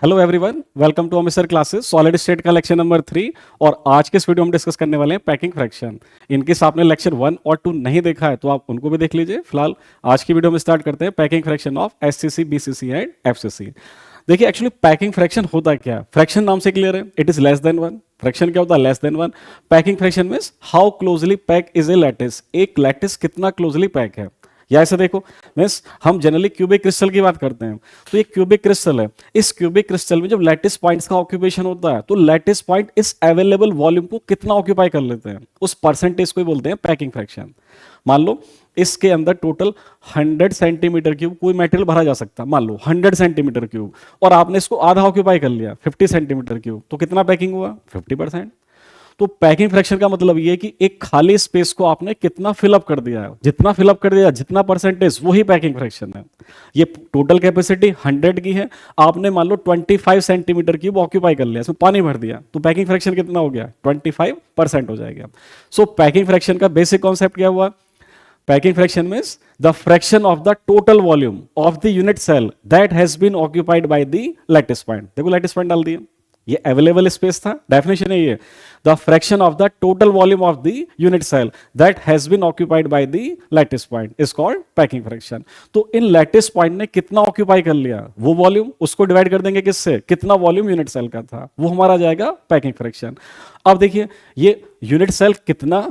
Hello everyone, welcome to अमिसर classes solid state का lecture number 3। और आज के इस वीडियो में डिस्कस करने वाले हैं पैकिंग फ्रैक्शन। इनकेस आपने लेक्चर 1 और 2 नहीं देखा है तो आप उनको भी देख लीजिए। फिलहाल आज की वीडियो में स्टार्ट करते हैं packing fraction of SCC, BCC and FCC. देखिए एक्चुअली पैकिंग फ्रैक्शन होता क्या है? फ्रैक्शन नाम से क्लियर है, it is less than 1। Fraction क्या होता है? Less than 1। Packing fraction means how closely pack is a lattice, एक लैटिस कितना क्लोजली पैक है। या ऐसे देखो, मीन्स हम जनरली क्यूबिक क्रिस्टल की बात करते हैं, तो ये क्यूबिक क्रिस्टल है। इस क्यूबिक क्रिस्टल में जब लैटिस पॉइंट्स का ऑक्यूपेशन होता है तो लैटिस पॉइंट इस अवेलेबल वॉल्यूम को कितना ऑक्यूपाई कर लेते हैं, उस परसेंटेज को ही बोलते हैं पैकिंग फ्रैक्शन। मान लो इसके अंदर टोटल 100 सेंटीमीटर क्यूब कोई मेटेरियल भरा जा सकता है, मान लो 100 सेंटीमीटर क्यूब, और आपने इसको आधा ऑक्यूपाई कर लिया 50 सेंटीमीटर क्यूब, तो कितना पैकिंग हुआ? 50%। तो पैकिंग फ्रैक्शन का मतलब ये है कि एक खाली स्पेस को आपने कितना फिलअप कर दिया है, जितना फिलअप कर दिया, जितना परसेंटेज, वही पैकिंग फ्रैक्शन है। ये टोटल कैपेसिटी 100 की है, आपने मान लो 25 सेंटीमीटर क्यूब ऑक्यूपाई कर लिया, इसमें पानी भर दिया, तो पैकिंग फ्रैक्शन कितना हो गया? 25% हो जाएगा। सो पैकिंग फ्रैक्शन का बेसिक कॉन्सेप्ट क्या हुआ? Packing fraction means the fraction of the total volume of the unit cell that has been occupied by the lattice point. देखो लैटिस पॉइंट डाल दिया, ये अवेलेबल स्पेस था, डेफिनेशन है ये, the fraction of the total volume of the unit cell that has been occupied by the lattice point is called packing fraction. तो इन lattice point ने कितना ऑक्यूपाई कर लिया, वो वॉल्यूम, उसको डिवाइड कर देंगे किससे? कितना वॉल्यूम यूनिट सेल का था, वो हमारा जाएगा पैकिंग फ्रैक्शन। अब देखिए ये यूनिट सेल कितना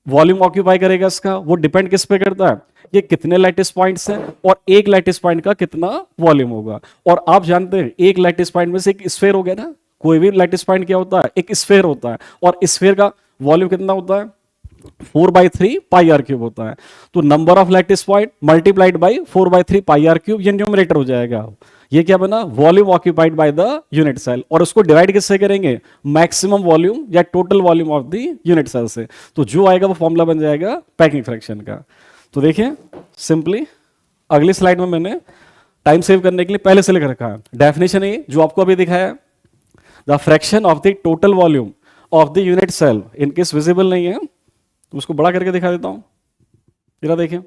वॉल्यूम ऑक्यूपाई करेगा, इसका वो डिपेंड किस पे करता है? ये कितने लैटिस पॉइंट्स हैं और एक लैटिस पॉइंट का कितना वॉल्यूम होगा। और आप जानते हैं एक लैटिस पॉइंट में से एक स्फेयर हो गया ना, कोई भी लैटिस पॉइंट क्या होता है? एक स्फेयर होता है, और स्फेयर का वॉल्यूम कितना होता है? 4/3 पाई आर क्यूब होता है। तो number of lattice point multiplied by 4/3 pi r cube, ये न्यूमरेटर हो जाएगा। ये क्या बना? Volume occupied by the unit cell. और उसको डिवाइड किससे करेंगे? मैक्सिमम वॉल्यूम या total volume of the unit cell से। तो जो आएगा वो फॉर्मूला बन जाएगा पैकिंग फ्रैक्शन का। तो देखिए सिंपली अगली स्लाइड में मैंने टाइम सेव करने के लिए पहले से लिख रखा है। डेफिनेशन है जो आपको अभी दिखाया, the fraction of the total volume of the unit cell, in case visible नहीं है तो उसको बड़ा करके दिखा देता हूं। जरा देखिए,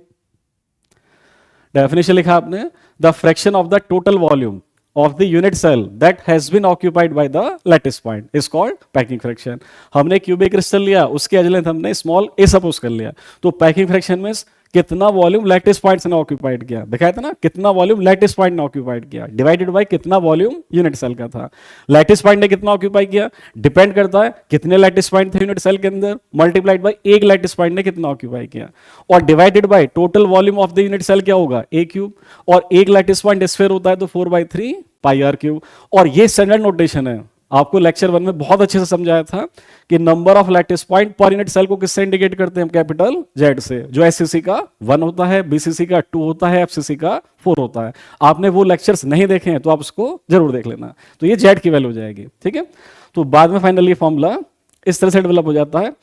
डेफिनेशन लिखा आपने, the fraction of the total volume of the unit cell that has been occupied by the lattice point is called packing fraction। हमने क्यूबिक क्रिस्टल लिया, उसके एज लेंथ हमने स्मॉल a सपोज कर लिया, तो पैकिंग फ्रैक्शन में कितना volume lattice points ने ऑक्यूपाइड किया, दिखाया था ना, कितना वॉल्यूम लैटिस पॉइंट ने ऑक्यूपाइड किया, डिवाइडेड बाय कितना वॉल्यूम यूनिट सेल का था। लैटिस पॉइंट ने कितना ऑक्यूपाई किया डिपेंड करता है कितने लैटिस पॉइंट थे यूनिट सेल के अंदर, मल्टीप्लाइड बाय एक लैटिस पॉइंट ने कितना ऑक्यूपाई किया, और divided by total volume of the unit cell क्या होगा? a क्यूब, और एक लैटिस पॉइंट स्फीयर होता है तो 4/3 पाई आर क्यूब। और ये स्टैंडर्ड नोटेशन है, आपको लेक्चर 1 में बहुत अच्छे से समझाया था कि number of lattice point per unit cell को किससे इंडिकेट करते हैं? कैपिटल जेड से, जो एससीसी का 1 होता है, बीसीसी का 2 होता है, एफसीसी का 4 होता है। आपने वो लेक्चर्स नहीं देखे हैं तो आप उसको जरूर देख लेना। तो ये जेड की वैल्यू हो जाएगी, ठीक है। तो बाद में फाइनली फॉर्मूला इस तरह से डेवलप हो जाता है,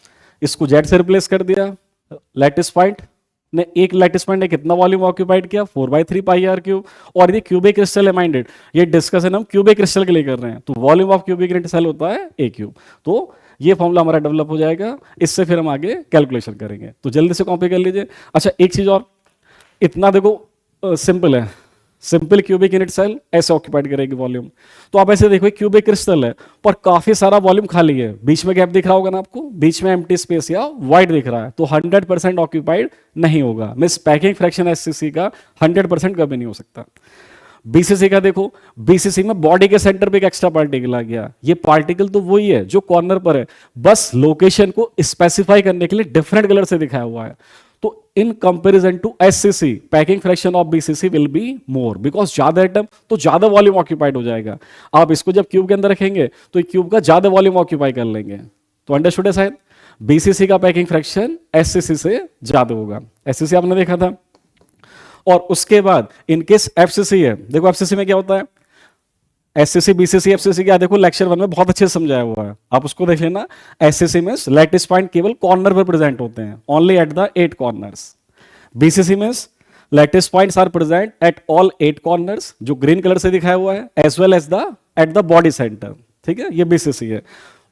इसको जेड से रिप्लेस कर दिया, लैटिस पॉइंट ने, एक लैटिस पॉइंट ने कितना वॉल्यूम ऑक्यूपाइड किया? 4/3 पाई आर क्यूब। और ये क्यूबिक क्रिस्टल है माइंडेड, ये डिस्कशन हम क्यूबिक क्रिस्टल के लिए कर रहे हैं, तो volume of cubic unit cell होता है a क्यूब। तो ये फॉर्मूला हमारा डेवलप हो जाएगा, इससे फिर हम आगे कैलकुलेशन करेंगे। तो जल्दी से कॉपी कर लीजिए। अच्छा एक चीज और, इतना देखो सिंपल है, सिंपल क्यूबिक यूनिट सेल ऐसे ऑक्यूपाइड करेगी वॉल्यूम। तो आप ऐसे देखो क्यूबिक क्रिस्टल है पर काफी सारा वॉल्यूम खाली है, बीच में गैप दिख रहा होगा ना आपको, बीच में एम्प्टी स्पेस या वाइड दिख रहा है, तो 100% ऑक्यूपाइड नहीं होगा। मींस पैकिंग फ्रैक्शन एससीसी का 100% कभी नहीं हो सकता। बीसीसी का देखो, बीसीसी में बॉडी के सेंटर पे एक एक्स्ट्रा पार्टिकल आ गया, ये पार्टिकल तो वही है जो कॉर्नर पर है, बस लोकेशन को स्पेसिफाई करने के लिए डिफरेंट कलर से दिखाया हुआ है। तो in comparison to SCC packing fraction of BCC will be more, because ज्यादा एटम तो ज्यादा वॉल्यूम ऑक्यूपाइड हो जाएगा। आप इसको जब क्यूब के अंदर रखेंगे तो क्यूब का ज्यादा वॉल्यूम ऑक्यूपाई कर लेंगे। तो अंडरस्टूड है शायद, बीसीसी का पैकिंग फ्रैक्शन एससीसी से ज्यादा होगा, एससीसी आपने देखा था। और उसके बाद इनकेस एफसीसी है, देखो एफसीसी में क्या होता है, एससीसी बीसीसी एफसीसी क्या, देखो लेक्चर 1 में बहुत अच्छे से समझाया हुआ है, आप उसको देख लेना। एससीसी में लैटिस पॉइंट केवल कॉर्नर पर प्रेजेंट होते हैं, only at the 8 corners. BCC में lattice points are present at all 8 corners, जो ग्रीन कलर से दिखाया हुआ है, as well as the at the body centre, ठीक है, ये बीसीसी है।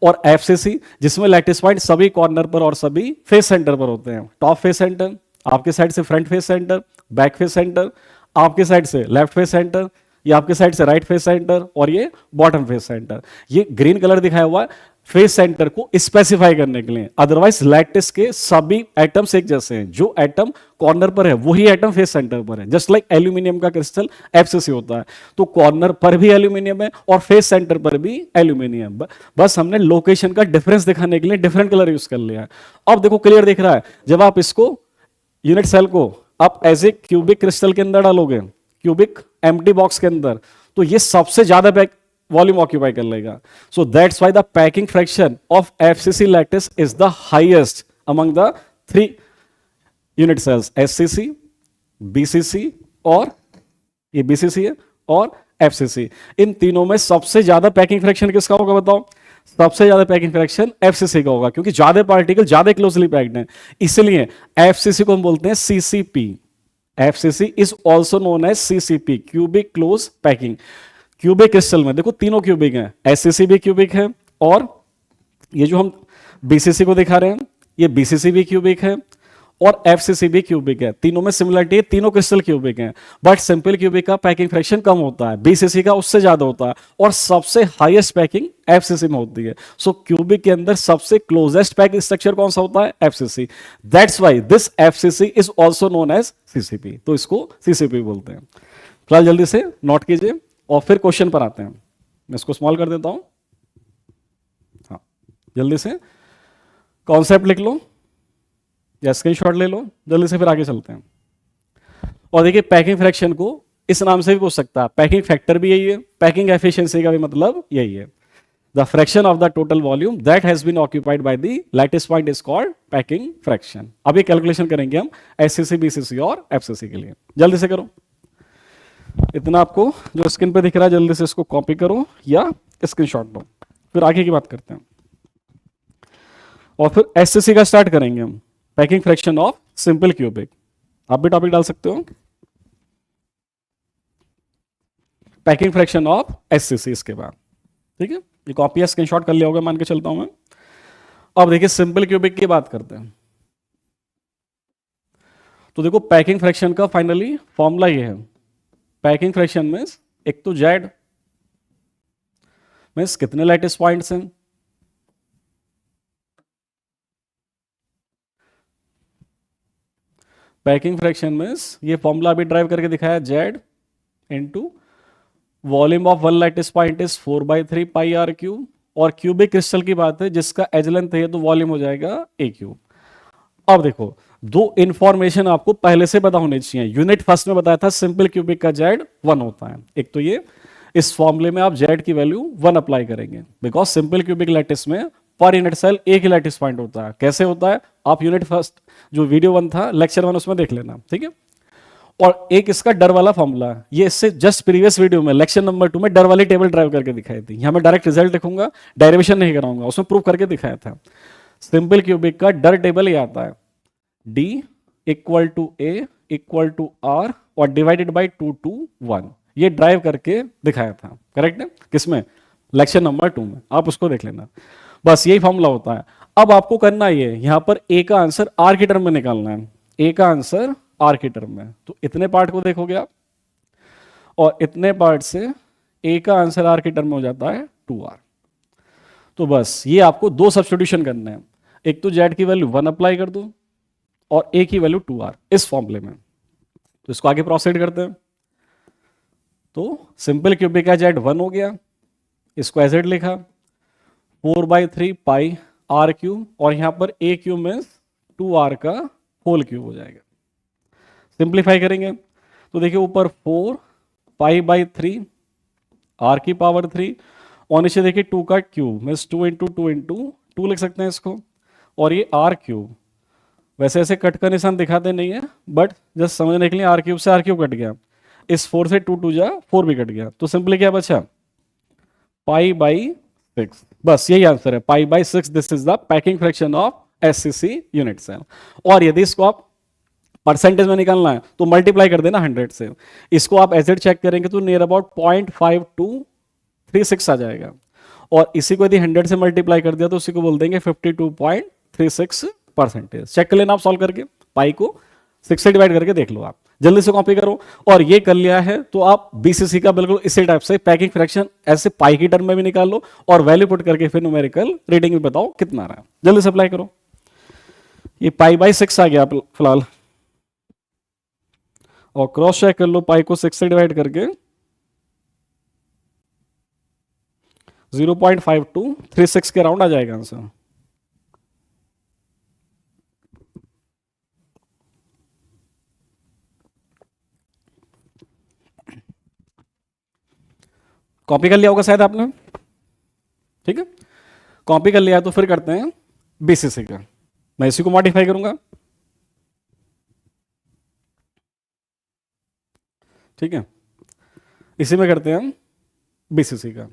और एफसीसी जिसमें लैटिस पॉइंट सभी कॉर्नर पर और सभी फेस सेंटर पर होते हैं, टॉप फेस सेंटर, आपके साइड से front face centre, back face centre, आपके साइड से लेफ्ट फेस सेंटर, ये आपके साइड से राइट फेस सेंटर और ये बॉटम फेस सेंटर। ये ग्रीन कलर दिखाया हुआ है फेस सेंटर को स्पेसिफाई करने के लिए, अदरवाइज लैटिस के सभी एटम्स एक जैसे हैं, जो एटम कॉर्नर पर है वही एटम फेस सेंटर पर है। जस्ट लाइक एल्यूमिनियम का क्रिस्टल एफसीसी होता है, तो कॉर्नर पर भी एल्यूमिनियम है और फेस सेंटर पर भी एल्यूमिनियम। बस हमने लोकेशन का डिफरेंस दिखाने के लिए डिफरेंट कलर यूज कर लिया है। अब देखो क्लियर दिख रहा है, जब आप इसको यूनिट सेल को आप एज ए क्यूबिक क्रिस्टल के अंदर डालोगे, क्यूबिक एम्प्टी बॉक्स के अंदर, तो ये सबसे ज्यादा वॉल्यूम ऑक्यूपाई कर लेगा। So that's why the packing fraction of FCC lattice is the highest among the 3 unit cells, SCC, BCC और ये बीसीसी है और एफसीसी। इन तीनों में सबसे ज्यादा पैकिंग फ्रैक्शन किसका होगा बताओ? सबसे ज्यादा पैकिंग फ्रैक्शन एफसीसी का होगा, क्योंकि ज्यादा पार्टिकल ज्यादा क्लोजली पैक्ड हैं, इसलिए एफसीसी को हम बोलते हैं CCP. FCC is also known as CCP, cubic close packing. Cubic crystal में देखो तीनों क्यूबिक हैं, एससीसी भी क्यूबिक है और ये जो हम बीसीसी को दिखा रहे हैं ये बीसीसी भी क्यूबिक है और एफसीसी भी क्यूबिक है। तीनों में सिमिलरिटी है, तीनों क्रिस्टल क्यूबिक हैं, बट सिंपल क्यूबिक का पैकिंग फ्रैक्शन कम होता है, बीसीसी का उससे ज्यादा होता है और सबसे हाईएस्ट पैकिंग एफसीसी में होती है। सो क्यूबिक के अंदर सबसे क्लोजेस्ट पैक स्ट्रक्चर कौन सा होता है? FCC. That's why this FCC is also known as CCP, तो इसको सीसीपी बोलते हैं। फिलहाल जल्दी से नोट कीजिए और फिर क्वेश्चन पर आते हैं। मैं इसको स्मॉल कर देता हूं, हाँ जल्दी से कॉन्सेप्ट लिख लो या स्क्रीनशॉट ले लो जल्दी से, फिर आगे चलते हैं। और देखिए पैकिंग फ्रैक्शन को इस नाम से भी पूछ सकता है, पैकिंग फैक्टर भी यही है, पैकिंग एफिशिएंसी का भी मतलब यही है। The fraction of the total volume that has been occupied by the lattice point is called packing fraction. अब ये कैलकुलेशन करेंगे हम एससीसी, बीसीसी और एफसीसी के लिए। जल्दी से करो, इतना आपको जो स्क्रीन पे दिख रहा है जल्दी से इसको कॉपी करो या स्क्रीनशॉट लो, फिर आगे की बात करते हैं। और फिर एससीसी का स्टार्ट करेंगे हम, packing fraction of simple cubic. आप भी टॉपिक डाल सकते हो, पैकिंग फ्रैक्शन ऑफ एससीसी इसके बाद, ठीक है। ये कॉपी या स्क्रीनशॉट कर लिया होगा मान के चलता हूं मैं। अब देखिए सिंपल क्यूबिक की बात करते हैं। तो देखो पैकिंग फ्रैक्शन का फाइनली फॉर्मूला ये है, पैकिंग फ्रैक्शन मींस एक तो जेड मींस कितने लैटिस पॉइंट्स हैं, पैकिंग फ्रैक्शन मींस ये फॉर्मूला अभी ड्राइव करके दिखाया, Z into volume of one lattice point is 4/3 pi r cube, और क्यूबिक क्रिस्टल की बात है जिसका एज लेंथ है तो वॉल्यूम हो जाएगा ए क्यूब। अब देखो दो इंफॉर्मेशन आपको पहले से पता होनी चाहिए। यूनिट फर्स्ट में बताया था सिंपल क्यूबिक का जेड 1 होता है, एक तो ये, इस फॉर्मूले में आप जेड की वैल्यू 1 अप्लाई करेंगे, बिकॉज सिंपल क्यूबिक लैटिस में पर यूनिट सेल एक ही लैटिस पॉइंट होता है। कैसे होता है आप यूनिट फर्स्ट जो वीडियो 1 था लेक्चर 1 उसमें देख लेना, ठीक है। और एक इसका डर वाला फॉर्मूला है, ये इससे जस्ट प्रीवियस वीडियो में लेक्चर नंबर 2 में डर वाली टेबल ड्राइव करके दिखाई थी। यहां मैं डायरेक्ट रिजल्ट लिखूंगा, डेरिवेशन नहीं कराऊंगा, उसमें प्रूव करके दिखाया था। सिंपल क्यूबिक का डर टेबल ये आता है, D equal to a equal to r और डिवाइडेड बाई 2 to 1, ये ड्राइव करके दिखाया था, करेक्ट है, किसमें? लेक्चर नंबर 2 में, आप उसको देख लेना। बस यही फॉर्मूला होता है। अब आपको करना ये, यहां पर ए का आंसर आर की टर्म में निकालना है, ए का आंसर आर की टर्म में। तो इतने पार्ट को देखोगे आप और इतने पार्ट से ए का आंसर आर की टर्म में हो जाता है 2r। तो बस ये आपको दो सब्स्टिट्यूशन करने हैं, एक तो जेड की वैल्यू 1 अप्लाई कर दो और ए की वैल्यू 2r इस फॉर्मूले में। तो इसको आगे प्रोसीड करते हैं। तो सिंपल क्यूबिक का जेड 1 हो गया, इसको एज इट लिखा 4/3 पाई आर क्यूब, और यहां पर ए क्यूब मीन्स 2r का होल क्यूब हो जाएगा। सिंप्लीफाई करेंगे तो देखिए ऊपर 4 पाई/3 आर की पावर 3 और नीचे देखिए 2 का क्यूब मीन्स 2 इंटू 2 इंटू 2 लिख सकते हैं इसको, और ये आर क्यूब। वैसे ऐसे कट का निशान दिखाते नहीं है, बट जस्ट समझने के लिए आर क्यूब से आर क्यूब कट गया, इस 4 से 2 2 जा 4 भी कट गया, तो सिंपली क्या बचा पाई/6। बस यही आंसर है, पाई/6। This is the packing fraction of SCC unit cell. और यदि इसको आप परसेंटेज में निकालना है तो मल्टीप्लाई कर देना 100 से। इसको आप एज इट चेक करेंगे तो नियर अबाउट 0.5236 आ जाएगा, और इसी को यदि 100 से मल्टीप्लाई कर दिया तो उसी को बोल देंगे 52.36%। चेक कर लेना आप सॉल्व करके, पाई को 6 से डिवाइड करके देख लो आप, जल्दी से कॉपी करो। और ये कर लिया है तो आप बीसीसी का बिल्कुल इसी टाइप से पैकिंग फ्रैक्शन ऐसे पाई की टर्म में भी निकाल लो और वैल्यू पुट करके फिर न्यूमेरिकल रीडिंग भी बताओ कितना रहा है। जल्दी से अप्लाई करो। ये पाई बाई 6 आ गया फिलहाल, और क्रॉस चेक कर लो पाई को 6 से डिवाइड करके 0.5236 के राउंड आ जाएगा आंसर। कॉपी कर लिया होगा शायद आपने, ठीक है। कॉपी कर लिया है तो फिर करते हैं बीसीसी का। मैं इसी को मॉडिफाई करूंगा, ठीक है। इसी में करते हैं हम बीसीसी का।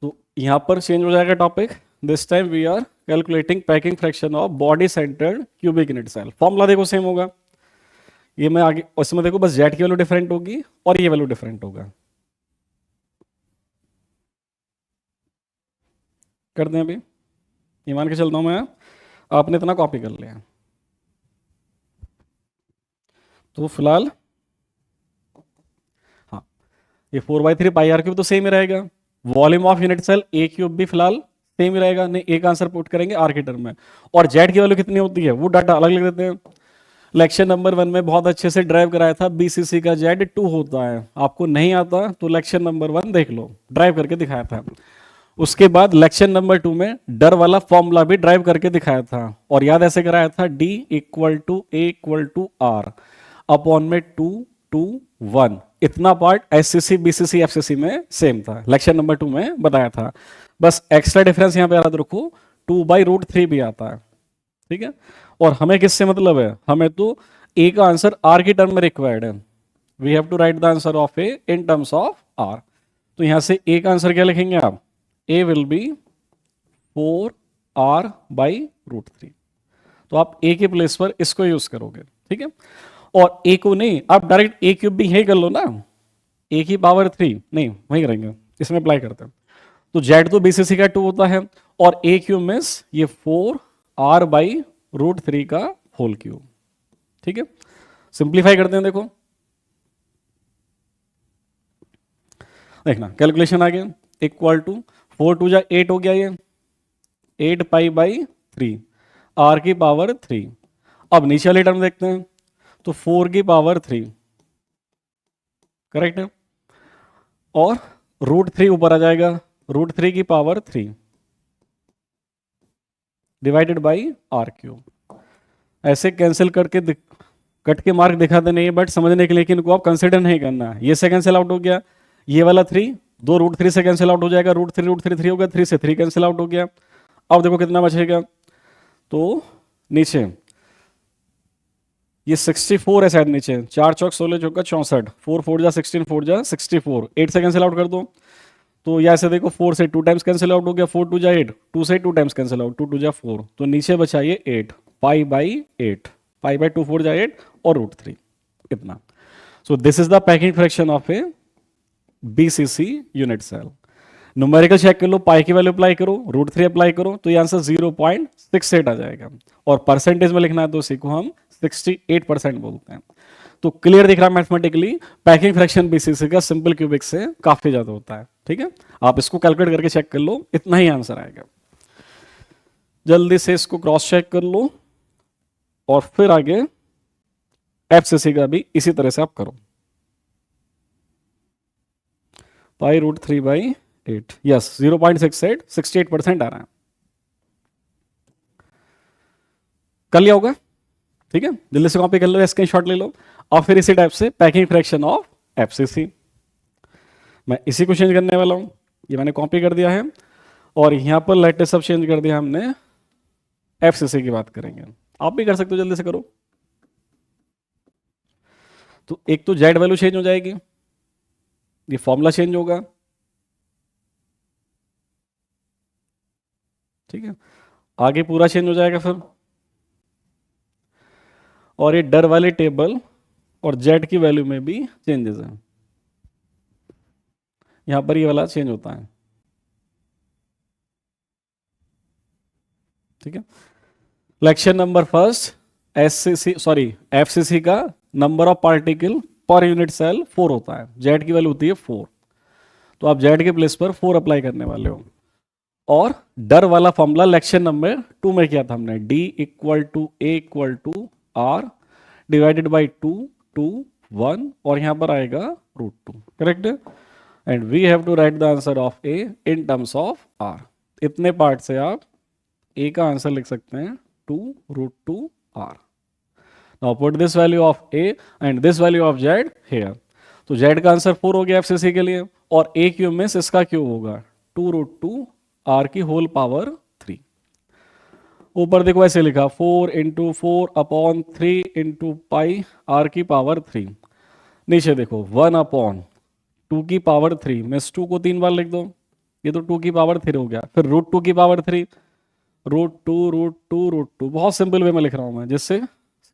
तो यहां पर चेंज हो जाएगा topic. This time we are calculating packing fraction of body centred cubic unit cell. Formula देखो सेम होगा, ये मैं आगे उसमें देखो बस जेड की वैल्यू डिफरेंट होगी और ये वैल्यू डिफरेंट होगा। कर दें अभी, ये मान के चलता हूं मैं, आपने इतना कॉपी कर लिया। तो फिलहाल हाँ, ये 4/3 पाई आर क्यूब तो सेम ही रहेगा। Volume of unit cell a cube भी फिलहाल सेम ही रहेगा। नहीं, एक आंसर पुट करेंगे आर के टर्म में। और जेड की वैल्यू कितनी होती है वो डाटा अलग लिख देते हैं। लेक्चर नंबर 1 में बहुत अच्छे से ड्राइव कराया था, बीसीसी का जेड 2 होता है। आपको नहीं आता तो लेक्चर नंबर 1 देख लो, ड्राइव करके दिखाया था। उसके बाद लेक्चर नंबर 2 में डर वाला फॉर्मूला भी ड्राइव करके दिखाया था, और याद ऐसे कराया था, D equal to a equal to r upon में 2 2 1। इतना पार्ट एससीसी बीसीसी एफसीसी में सेम था, लेक्चर नंबर 2 में बताया था। बस एक्स्ट्रा डिफरेंस यहां पे याद रखो, 2/√3 भी आता है, ठीक है। और हमें किससे मतलब है, हमें तो ए का आंसर आर की टर्म में रिक्वायर्ड है। We have to write the answer of a in terms of r. तो यहां से ए का आंसर क्या लिखेंगे आप, ए विल बी 4r/√3। तो आप ए के प्लेस पर इसको यूज करोगे, ठीक है। और ए को नहीं, आप डायरेक्ट ए क्यूब भी यही कर लो ना, ए की पावर 3 नहीं वही करेंगे, इसमें अप्लाई करते हैं। तो जेड तो बीसीसी का 2 होता है, और ए क्यूब मीन्स ये 4r/√3 का होल क्यूब, ठीक है। सिंप्लीफाई करते हैं, देखो देखना कैलकुलेशन आ गया, इक्वल टू 4 2 8 हो गया, ये 8π/3 r की पावर 3। अब नीचे वाली टर्म देखते हैं, तो 4 की पावर 3 करेक्ट है, और √3 ऊपर आ जाएगा, √3 की power 3 divided by r cube. ऐसे कैंसिल करके कट के मार्क दिखाते नहीं, बट समझने के लिए कि इनको आप कंसिडर नहीं करना। ये से कैंसिल आउट हो गया, ये वाला 3 दो √3 से कैंसिल आउट हो जाएगा, √3 3 हो गया, 3 से 3 कैंसिल आउट हो गया। अब देखो कितना बचेगा, तो नीचे ये 64 है शायद, नीचे 4 चौक 16 चौका 64, 4 4 जा 16 4 जा 64, 8 से कैंसिल आउट कर दो। तो या ऐसे देखो 4 से 2 टाइम्स कैंसिल आउट हो गया, 4 2 जा 8, 2 से 2 टाइम्स कैंसिल आउट, 2 2 जा 4, तो नीचे बचा ये 8 π/8, π/2 4 जा 8 और √3 इतना। So this is the packing fraction of a BCC unit cell. Numerical check कर लो, पाई की वैल्यू अप्लाई करो, √3 अप्लाई करो, तो ये आंसर 0.68 आ जाएगा। और परसेंटेज में लिखना है तो इसी को हम 68% बोलते हैं। तो क्लियर दिख रहा है मैथमेटिकली, पैकिंग फ्रैक्शन बीसीसी का सिंपल क्यूबिक से काफी ज्यादा होता है, ठीक है। आप इसको कैलकुलेट करके चेक कर लो, इतना ही आंसर आएगा। जल्दी से इसको क्रॉस चेक कर लो, और फिर आगे एफसीसी का भी इसी तरह से आप करो। π√3/8, यस 0.68, 68% आ रहा है। कर लिया होगा, ठीक है। जल्दी से कॉपी कर लो, स्क्रीनशॉट ले लो, और फिर इसी टाइप से पैकिंग फ्रैक्शन ऑफ एफसीसी। मैं इसी को चेंज करने वाला हूं, ये मैंने कॉपी कर दिया है, और यहां पर लेटेस्ट सब चेंज कर दिया हमने, एफसीसी की बात करेंगे। आप भी कर सकते हो, जल्दी से करो। तो एक तो जेड वैल्यू चेंज हो जाएगी, ये फॉर्मूला चेंज होगा, ठीक है। आगे पूरा चेंज हो जाएगा फिर, और ये डर वाली टेबल और जेड की वैल्यू में भी चेंजेस हैं। यहां पर ये वाला चेंज होता है, ठीक है। लेक्चर नंबर 1 एफसीसी का number of particle per unit cell 4 होता है, जेड की वैल्यू होती है 4। तो आप जेड के प्लेस पर 4 अप्लाई करने वाले हो। और डर वाला फॉर्मूला लेक्चर नंबर 2 में किया था हमने, D equal to a equal to r divided by 2 2 1 और यहां पर आएगा √2, correct. And we have to write the answer of a in terms of r. इतने पार्ट से आप ए का आंसर लिख सकते हैं 2√2 r. Now put this value of a and this value of Z here. तो जेड का answer 4 हो गया एफसीसी के लिए, और ए क्यूब में इसका क्यूब होगा 2√2 आर की होल पावर 3। ऊपर देखो ऐसे लिखा 4 into 4 upon 3 into pi r की पावर 3। नीचे देखो 1 अपॉन 2 की पावर 3 में 2 को 3 बार लिख दो, ये तो 2 की पावर 3 हो गया। फिर √2 की पावर 3, √2 बहुत सिंपल वे में लिख रहा हूं मैं, जिससे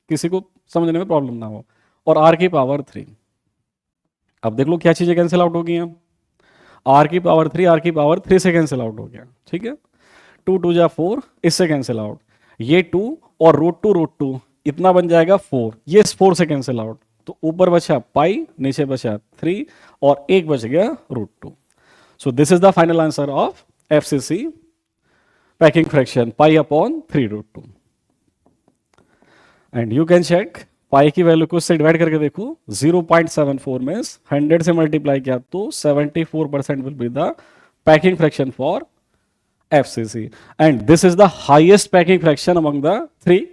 किसी को समझने में प्रॉब्लम ना हो, और आर की पावर 3। अब देख लो क्या चीजें कैंसिल आउट हो गई हैं, आर की पावर 3 आर की पावर 3 से कैंसिल आउट हो गया, ठीक है। 2 2 जा 4, इससे कैंसिल आउट, ये 2 और √2 इतना बन जाएगा 4, ये 4 से कैंसिल आउट। तो ऊपर बचा पाई, नीचे बचा 3 और एक बच गया √2। So this is the final answer of FCC packing fraction pi upon 3√2। And you can check pi की वैल्यू को इससे डिवाइड करके देखो, 0.74 में 100 से मल्टीप्लाई किया तो 74% will be the packing fraction for FCC, and this is the highest packing fraction among the 3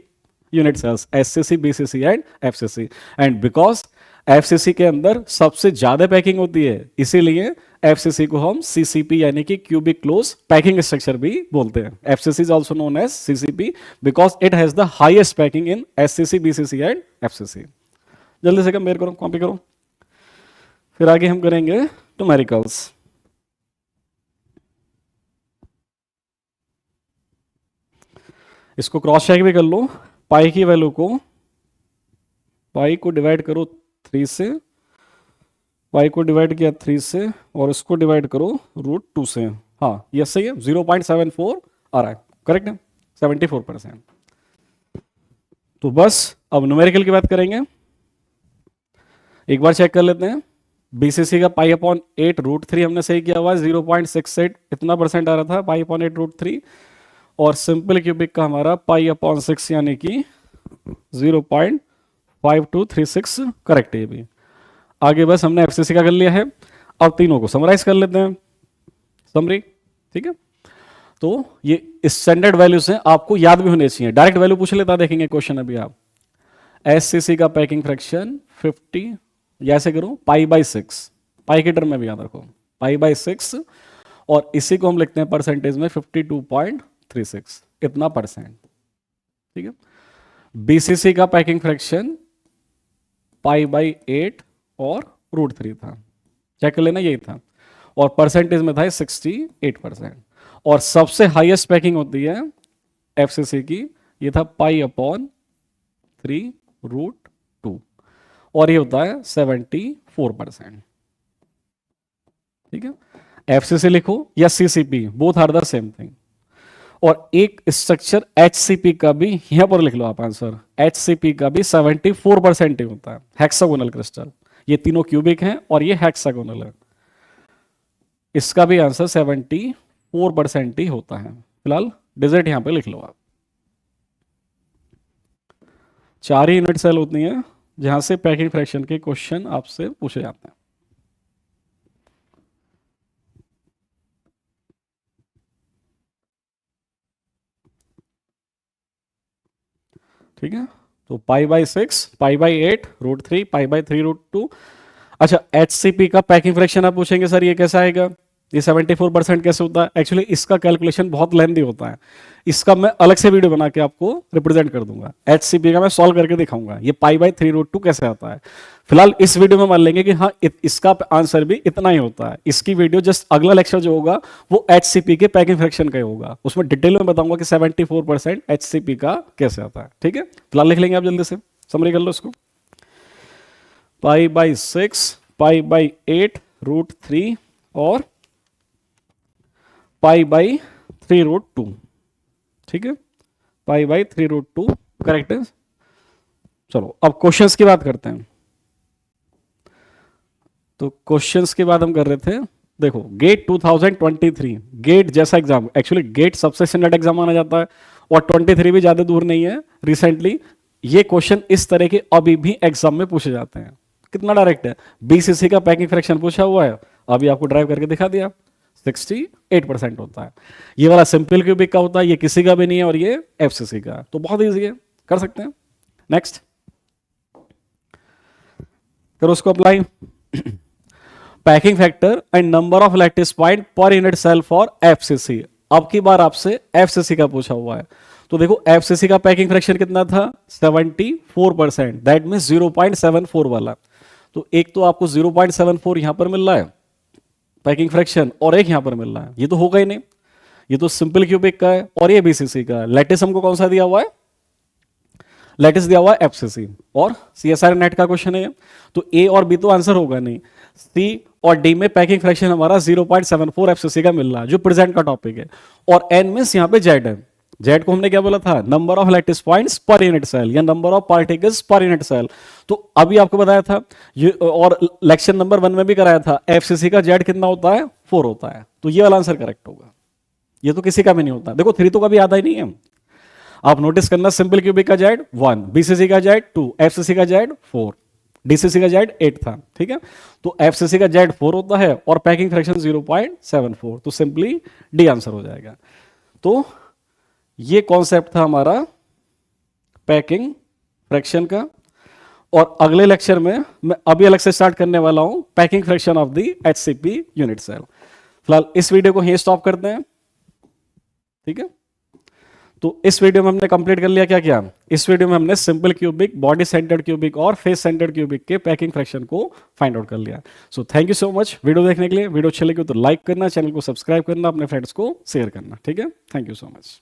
unit cells SCC, BCC and FCC, and because FCC के अंदर सबसे ज्यादा पैकिंग होती है, इसीलिए FCC को हम CCP यानी कि क्यूबिक क्लोज पैकिंग स्ट्रक्चर भी बोलते हैं। FCC is also known as CCP because it has the highest packing in SCC, BCC and FCC। जल्दी से कंपेयर करो, कॉपी करो, फिर आगे हम करेंगे न्यूमेरिकल्स। इसको क्रॉस चेक भी कर लो, पाई की वैल्यू को, पाई को डिवाइड करो 3 से, पाई को डिवाइड किया 3 से और इसको डिवाइड करो √2 से। हाँ ये सही है, 0.74 आ रहा है, करेक्ट है, 74%। तो बस अब न्यूमेरिकल की बात करेंगे, एक बार चेक कर लेते हैं। बीसीसी का पाई अपॉन 8 √3 हमने सही किया हुआ है, 0.68 इतना परसेंट आ रहा था पाई अपॉन 8 √3, और सिंपल क्यूबिक का हमारा पाई अपॉन 6 यानी कि 0.5236 करेक्ट है ये भी। आगे बस हमने एफसीसी का कर लिया है, अब तीनों को समराइज कर लेते हैं, समरी, ठीक है। तो ये स्टैंडर्ड वैल्यूज हैं, आपको याद भी होने चाहिए, डायरेक्ट वैल्यू पूछ लेता देखेंगे क्वेश्चन अभी आप। एससीसी का पैकिंग फ्रैक्शन 50, या ऐसे करो पाई/6, पाई के टर्म में भी याद रखो, पाई/6, और इसी को हम लिखते हैं परसेंटेज में 52.36 इतना परसेंट, ठीक है। बीसीसी का पैकिंग फ्रैक्शन पाई/8 और √3 था, चेक कर लेना यही था, और परसेंटेज में था 68%, और सबसे हाईएस्ट पैकिंग होती है एफसीसी की, ये था पाई अपॉन 3√2, और ये होता है 74%, ठीक है। एफसीसी लिखो या CCP, both are the same thing. और एक स्ट्रक्चर एचसीपी का भी यहां पर लिख लो आप आंसर, एचसीपी का भी 74% ही होता है, हेक्सागोनल क्रिस्टल। ये तीनों क्यूबिक हैं और ये हेक्सागोनल है, इसका भी आंसर 74% ही होता है। फिलहाल डिजिट यहां पे लिख लो आप। 4 ही यूनिट सेल होती हैं जहां से पैकिंग फ्रैक्शन के क्वेश्चन आपसे पूछे जाते हैं। ठीक है, तो पाई/6, पाई/8 √3, पाई/3 √2। अच्छा, एचसीपी का पैकिंग फ्रैक्शन आप पूछेंगे सर ये कैसा आएगा, ये 74% कैसे होता है? एक्चुअली इसका कैलकुलेशन बहुत लेंथी होता है, इसका मैं अलग से वीडियो बना के आपको रिप्रेजेंट कर दूंगा। एचसीपी का मैं सॉल्व करके दिखाऊंगा ये पाई/3 √2 कैसे आता है। फिलहाल इस वीडियो में मान लेंगे कि हाँ इसका आंसर भी इतना ही होता है। इसकी वीडियो जस्ट अगला लेक्चर जो होगा वो एचसीपी के पैकिंग फ्रैक्शन का ही होगा, उसमें डिटेल में बताऊंगा कि 74% एचसीपी का कैसे आता है। ठीक है, फिलहाल लिख लेंगे आप जल्दी से, समरी कर लो इसको। पाई/6, पाई/8 √3 और पाई/3 √2। ठीक है, पाई/3 √2 करेक्ट है। चलो अब क्वेश्चंस की बात करते हैं। तो क्वेश्चंस की बात हम कर रहे थे, देखो गेट 2023 गेट जैसा एग्जाम, एक्चुअली गेट सबसे स्टैंडर्ड एग्जाम माना जाता है और 23 भी ज्यादा दूर नहीं है रिसेंटली। ये क्वेश्चन इस तरह के अभी भी एग्जाम में पूछे जाते हैं। कितना डायरेक्ट है, बीसीसी का पैकिंग फ्रैक्शन पूछा हुआ है, अभी आपको ड्राइव करके दिखा दिया, 68% होता है। ये वाला सिंपल क्यूबिक का होता है, ये किसी का भी नहीं है, और ये एफसीसी का, तो बहुत ईजी है, कर सकते हैं। नेक्स्ट करो उसको apply. Packing factor and number of lattice point per unit cell for FCC. अब की बार आपसे एफसीसी का पूछा हुआ है, तो देखो एफसीसी का पैकिंग फ्रैक्शन कितना था, 74%, दैट मीन 0.74 वाला। तो एक तो आपको 0.74 यहां पर मिल रहा है पैकिंग फ्रैक्शन, और एक यहां पर मिल रहा है, ये तो होगा ही नहीं, ये तो सिंपल क्यूबिक का है और ये बीसीसी का है। लैटिस हमको कौन सा दिया हुआ है, लैटिस दिया हुआ है एफसीसी, और सीएसआर नेट का क्वेश्चन है, तो ए और बी तो आंसर होगा नहीं। सी और डी में पैकिंग फ्रैक्शन हमारा 0.74 एफसीसी का मिल रहा है, जो प्रेजेंट का टॉपिक है, और एन मींस यहां पे जेड है। जेड को हमने क्या बोला था, number of lattice points per unit cell या number of particles per unit cell. तो अभी आपको बताया था ये, और लेक्चर नंबर 1 में भी कराया था, एफसीसी का जेड कितना होता है, 4 होता है, तो ये वाला आंसर करेक्ट होगा। ये तो किसी का भी नहीं होता, देखो 3 तो कभी आता ही नहीं है। आप नोटिस करना, सिंपल क्यूबिक का जेड 1, बीसीसी का जेड 2, एफसीसी का जेड 4, डीसीसी का जेड 8 था, ठीक है। तो एफसीसी का जेड 4 होता है और पैकिंग फ्रैक्शन 0.74, तो सिंपली डी आंसर हो जाएगा। तो ये कॉन्सेप्ट था हमारा पैकिंग फ्रैक्शन का, और अगले लेक्चर में मैं अभी अलग से स्टार्ट करने वाला हूं packing fraction of the HCP unit cell. फिलहाल इस वीडियो को यहीं स्टॉप करते हैं, ठीक है। तो इस वीडियो में हमने कंप्लीट कर लिया क्या क्या, इस वीडियो में हमने simple cubic, body centred cubic और फेस सेंटर्ड क्यूबिक के पैकिंग फ्रैक्शन को फाइंड आउट कर लिया। So thank you so much video देखने के लिए। वीडियो अच्छी लगी तो लाइक करना, चैनल को सब्सक्राइब करना, अपने फ्रेंड्स को शेयर करना, ठीक है। Thank you so much.